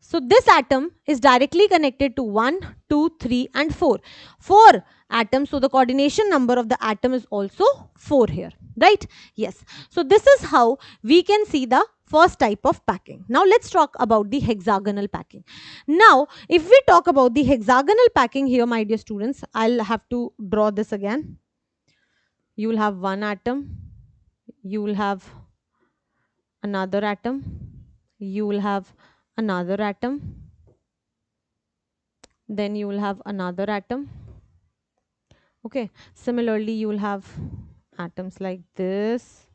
So this atom is directly connected to 1, 2, 3 and 4. 4 atoms. So the coordination number of the atom is also 4 here. Right? Yes. So this is how we can see the first type of packing. Now let's talk about the hexagonal packing. Now if we talk about the hexagonal packing here, my dear students, I'll have to draw this again. You will have one atom. You will have another atom. You will have another atom, then you will have another atom. Okay, similarly you will have atoms like this.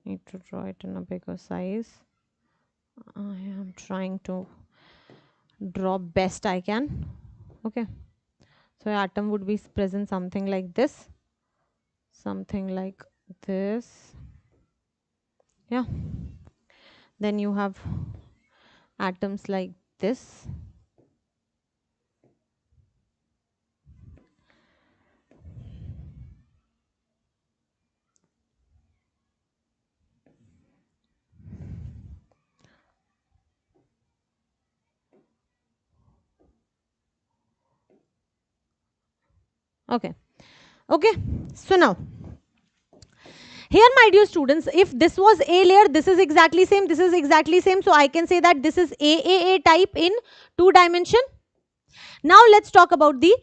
Need to draw it in a bigger size. I am trying to draw best I can. Okay, so atom would be present something like this, something like this. Yeah, then you have atoms like this. Okay, okay, so now here, my dear students, if this was a layer, this is exactly same, this is exactly same, so I can say that this is AAA type in 2 dimension. Now let's talk about the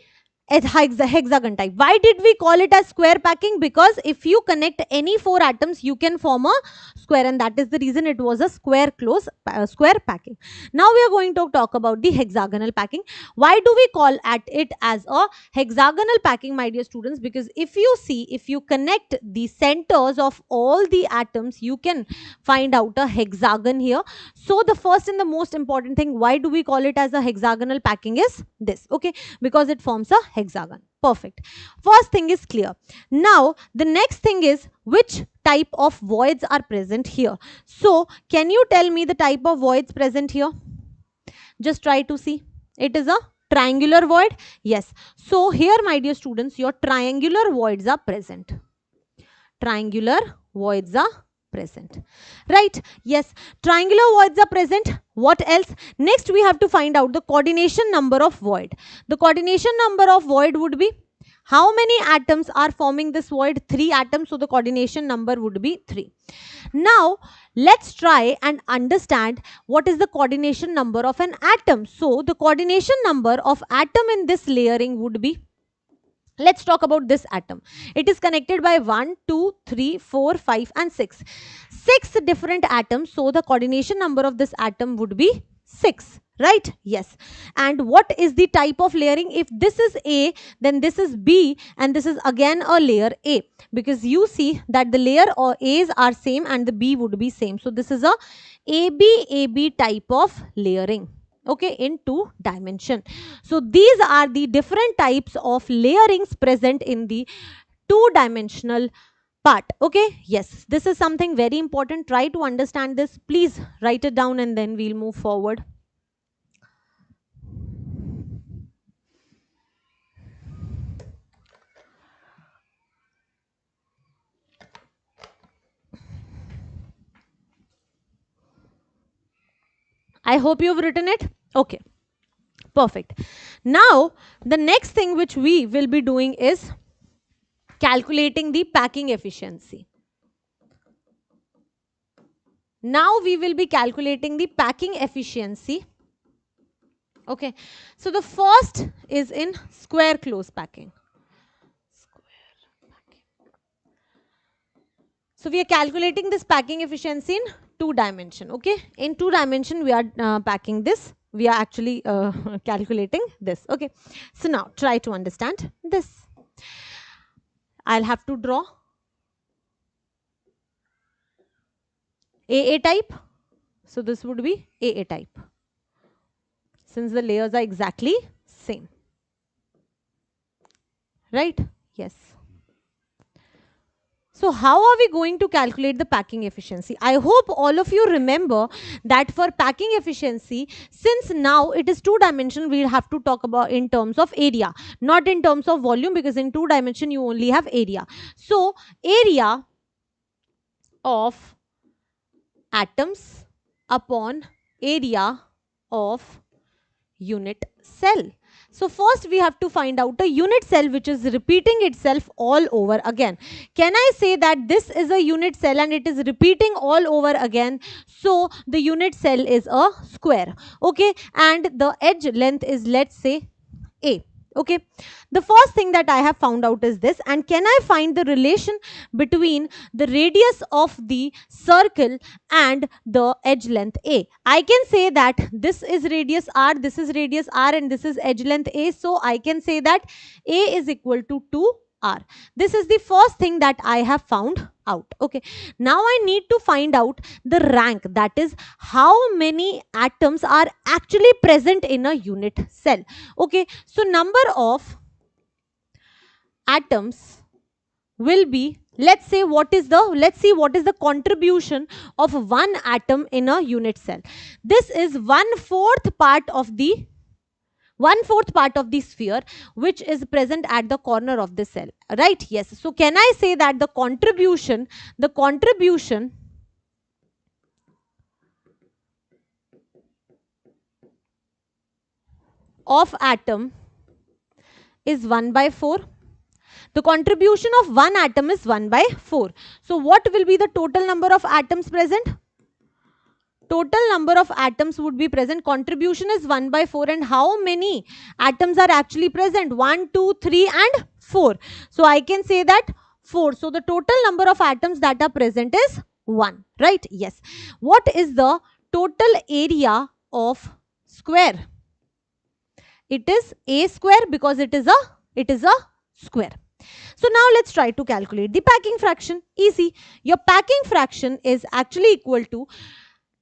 hexagon type. Why did we call it as square packing? Because if you connect any 4 atoms, you can form a square, and that is the reason it was a square packing. Now we are going to talk about the hexagonal packing. Why do we call at it as a hexagonal packing, my dear students? Because if you see, if you connect the centers of all the atoms, you can find out a hexagon here. So the first and the most important thing, why do we call it as a hexagonal packing, is this. Okay, because it forms a hexagon. Perfect. First thing is clear. Now the next thing is, which type of voids are present here? So can you tell me the type of voids present here? Just try to see. It is a triangular void. Yes. So here, my dear students, your triangular voids are present. Triangular voids are present, right? Yes, triangular voids are present. What else? Next we have to find out the coordination number of void. The coordination number of void would be, how many atoms are forming this void? 3 atoms, so the coordination number would be 3. Now let's try and understand what is the coordination number of an atom. So the coordination number of atom in this layering would be, let's talk about this atom. It is connected by 1, 2, 3, 4, 5 and 6. 6 different atoms. So the coordination number of this atom would be 6. Right? Yes. And what is the type of layering? If this is A, then this is B, and this is again a layer A, because you see that the layer or A's are same and the B would be same. So this is a AB type of layering. Okay, in 2 dimension. So these are the different types of layerings present in the 2-dimensional part. Okay, yes, this is something very important. Try to understand this. Please write it down and then we'll move forward. I hope you've written it. Okay, perfect. Now the next thing which we will be doing is calculating the packing efficiency. Now we will be calculating the packing efficiency. Okay, so the first is in square close packing. So we are calculating this packing efficiency in 2 dimension. Okay, in 2 dimension we are packing this. We are actually calculating this. Okay, so now try to understand this. I'll have to draw AA type. So this would be AA type, since the layers are exactly same. Right? Yes. So how are we going to calculate the packing efficiency? I hope all of you remember that for packing efficiency, since now it is 2 dimension, we'll have to talk about in terms of area, not in terms of volume, because in 2 dimension you only have area. So area of atoms upon area of unit cell. So first we have to find out a unit cell which is repeating itself all over again. Can I say that this is a unit cell and it is repeating all over again? So the unit cell is a square. Okay, and the edge length is, let's say, A. Okay, the first thing that I have found out is this. And can I find the relation between the radius of the circle and the edge length A? I can say that this is radius R, this is radius R, and this is edge length A. So I can say that A is equal to 2R. This is the first thing that I have found out. Okay, now I need to find out the rank, that is how many atoms are actually present in a unit cell. Okay, so number of atoms will be, let's see what is the contribution of one atom in a unit cell. This is one fourth part of the sphere which is present at the corner of the cell, right? Yes, so can I say that the contribution of atom is 1 by 4? The contribution of one atom is 1 by 4. So what will be the total number of atoms present? Total number of atoms would be present. Contribution is 1 by 4. And how many atoms are actually present? 1, 2, 3 and 4. So I can say that 4. So the total number of atoms that are present is 1. Right? Yes. What is the total area of square? It is A square because it is a square. So now let's try to calculate the packing fraction. Easy. Your packing fraction is actually equal to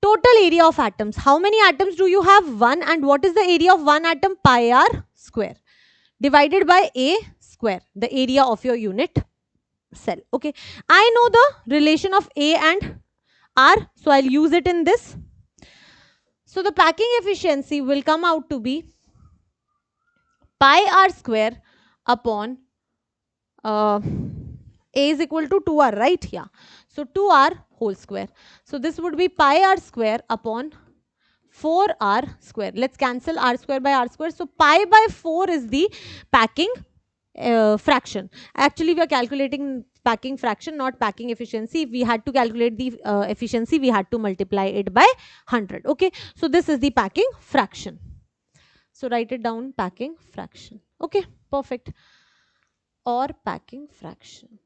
total area of atoms. How many atoms do you have? 1. And what is the area of one atom? Pi r square divided by A square, the area of your unit cell. Okay. I know the relation of A and R, so I'll use it in this. So the packing efficiency will come out to be pi r square upon A is equal to 2r, right? Yeah. So 2r whole square. So this would be pi r square upon 4r square. Let's cancel r square by r square. So pi by 4 is the packing fraction. Actually, we are calculating packing fraction, not packing efficiency. If we had to calculate the efficiency, we had to multiply it by 100. Okay. So this is the packing fraction. So write it down, packing fraction. Okay. Perfect. Or packing fraction.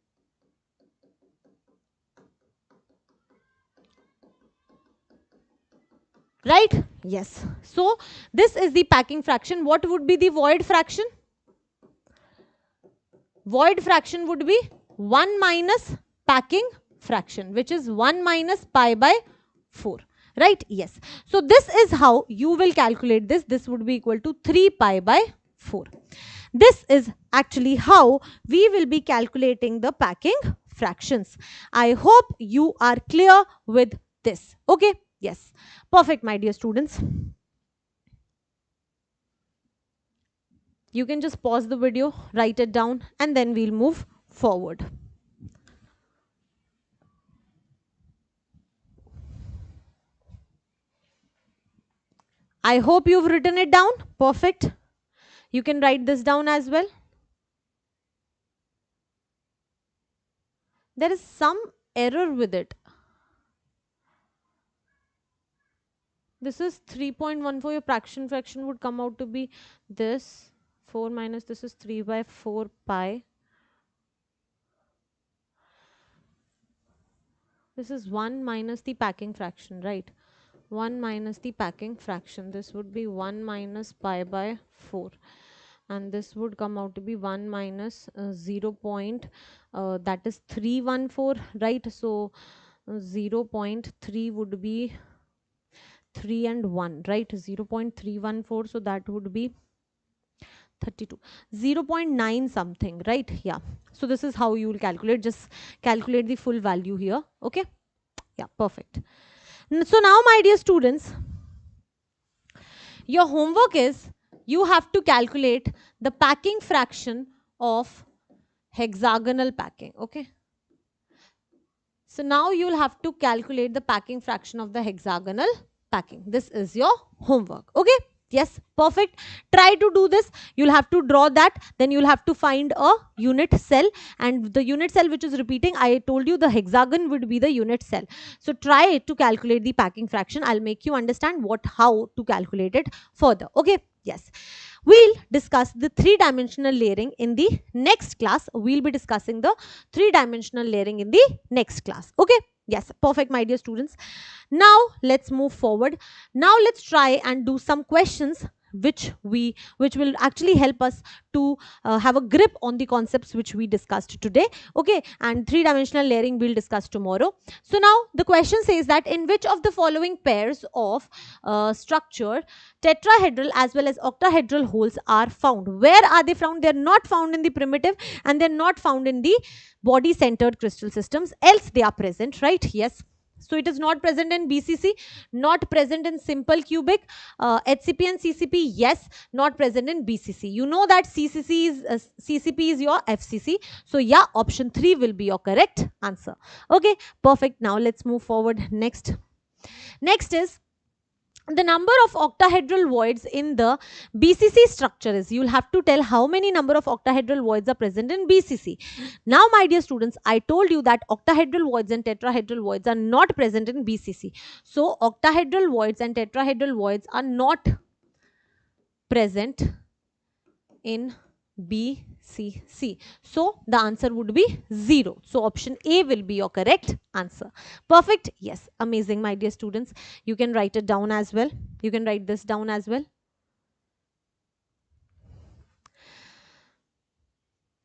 Right? Yes. So this is the packing fraction. What would be the void fraction? Void fraction would be 1 minus packing fraction, which is 1 minus pi by 4. Right? Yes. So this is how you will calculate this. This would be equal to 3 pi by 4. This is actually how we will be calculating the packing fractions. I hope you are clear with this. Okay? Yes. Perfect, my dear students. You can just pause the video, write it down, and then we'll move forward. I hope you've written it down. Perfect. You can write this down as well. There is some error with it. This is 3.14. Your fraction would come out to be this 4 minus this is 3 by 4 pi. This is 1 minus the packing fraction, right? 1 minus the packing fraction. This would be 1 minus pi by 4. And this would come out to be 1 minus 0. That is 314, right? So 0.3 would be 3 and 1, right? 0.314. So that would be 32. 0.9 something, right? Yeah. So this is how you will calculate. Just calculate the full value here. Okay. Yeah, perfect. So now, my dear students, your homework is you have to calculate the packing fraction of hexagonal packing. Okay. So now you will have to calculate the packing fraction of the hexagonal packing. This is your homework. Okay. Yes, perfect. Try to do this. You'll have to draw that. Then you'll have to find a unit cell, and the unit cell which is repeating, I told you the hexagon would be the unit cell. So try to calculate the packing fraction. I'll make you understand how to calculate it further. Okay. Yes. We'll discuss the three-dimensional layering in the next class. We'll be discussing the three-dimensional layering in the next class. Okay. Yes, perfect, my dear students. Now let's move forward. Now let's try and do some questions which will actually help us to have a grip on the concepts which we discussed today. Okay, and three-dimensional layering we'll discuss tomorrow. So now the question says that in which of the following pairs of structure tetrahedral as well as octahedral holes are found? Where are they found? They're not found in the primitive and they're not found in the body centered crystal systems, else they are present, right? Yes. So it is not present in BCC, not present in simple cubic, HCP and CCP, yes, not present in BCC. You know that CCP is your FCC. So yeah, option 3 will be your correct answer. Okay, perfect. Now let's move forward. Next is the number of octahedral voids in the BCC structure is. You'll have to tell how many number of octahedral voids are present in BCC. Now, my dear students, I told you that octahedral voids and tetrahedral voids are not present in BCC. So, octahedral voids and tetrahedral voids are not present in BCC. So, the answer would be 0. So, option A will be your correct answer. Perfect. Yes. Amazing, my dear students. You can write it down as well. You can write this down as well.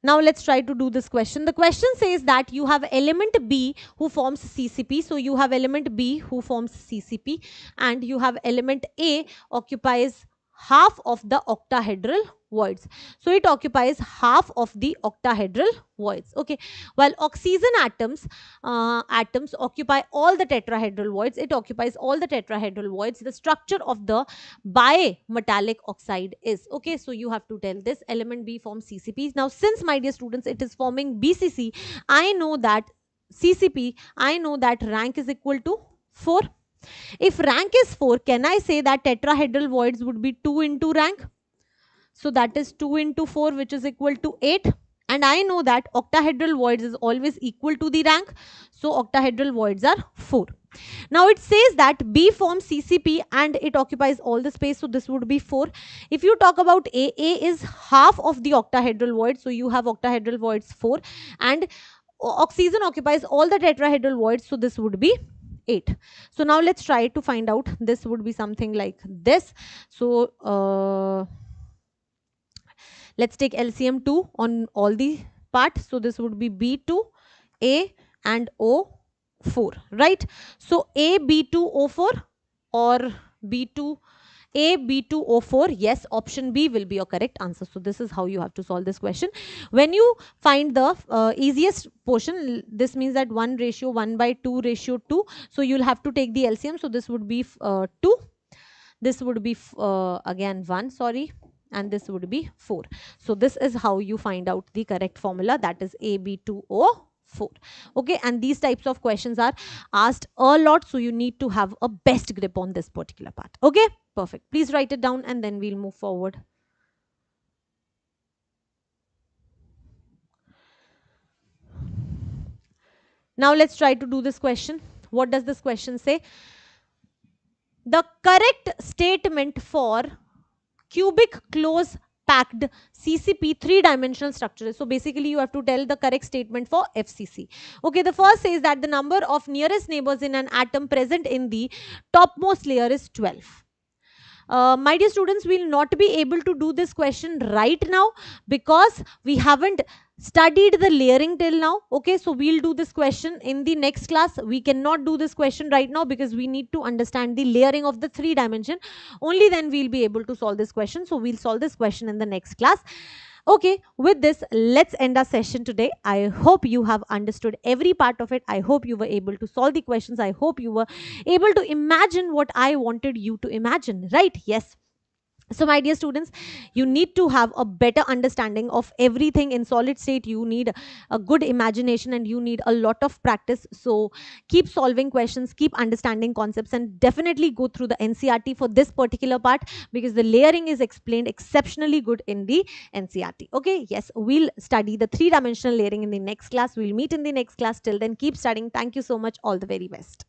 Now let's try to do this question. The question says that you have element B who forms CCP. So you have element B who forms CCP and you have element A occupies half of the octahedral voids. So it occupies half of the octahedral voids. Okay. While oxygen atoms occupy all the tetrahedral voids, it occupies all the tetrahedral voids. The structure of the bimetallic oxide is. Okay. So you have to tell this element B forms CCP. Now since, my dear students, it is forming BCC, I know that CCP, I know that rank is equal to 4. If rank is 4, can I say that tetrahedral voids would be 2 into rank? So that is 2 into 4, which is equal to 8. And I know that octahedral voids is always equal to the rank. So octahedral voids are 4. Now it says that B forms CCP and it occupies all the space. So this would be 4. If you talk about A is half of the octahedral void. So you have octahedral voids 4. And oxygen occupies all the tetrahedral voids. So this would be 8. So now let's try to find out. This would be something like this. So let's take LCM 2 on all the parts. So this would be B2, A and O4, right? So A, B2, O4 or B2, A, B2, O4. Yes, option B will be your correct answer. So this is how you have to solve this question. When you find the easiest portion, this means that 1 ratio 1 by 2 ratio 2. So you'll have to take the LCM. So this would be 2. This would be again 1, sorry. And this would be 4. So this is how you find out the correct formula, that is AB2O4. Okay, and these types of questions are asked a lot, so you need to have a best grip on this particular part. Okay, perfect. Please write it down and then we'll move forward. Now let's try to do this question. What does this question say? The correct statement for cubic close packed CCP 3-dimensional structure. So basically you have to tell the correct statement for FCC. Okay, the first says that the number of nearest neighbors in an atom present in the topmost layer is 12. My dear students, we will not be able to do this question right now because we haven't studied the layering till now. Okay, so we'll do this question in the next class. We cannot do this question right now because we need to understand the layering of the 3-dimension. Only then we'll be able to solve this question. So we'll solve this question in the next class. Okay, with this, let's end our session today. I hope you have understood every part of it. I hope you were able to solve the questions. I hope you were able to imagine what I wanted you to imagine, right? Yes. So my dear students, you need to have a better understanding of everything in solid state. You need a good imagination and you need a lot of practice. So keep solving questions, keep understanding concepts, and definitely go through the NCERT for this particular part because the layering is explained exceptionally good in the NCERT. Okay, yes, we'll study the 3-dimensional layering in the next class. We'll meet in the next class. Till then, keep studying. Thank you so much. All the very best.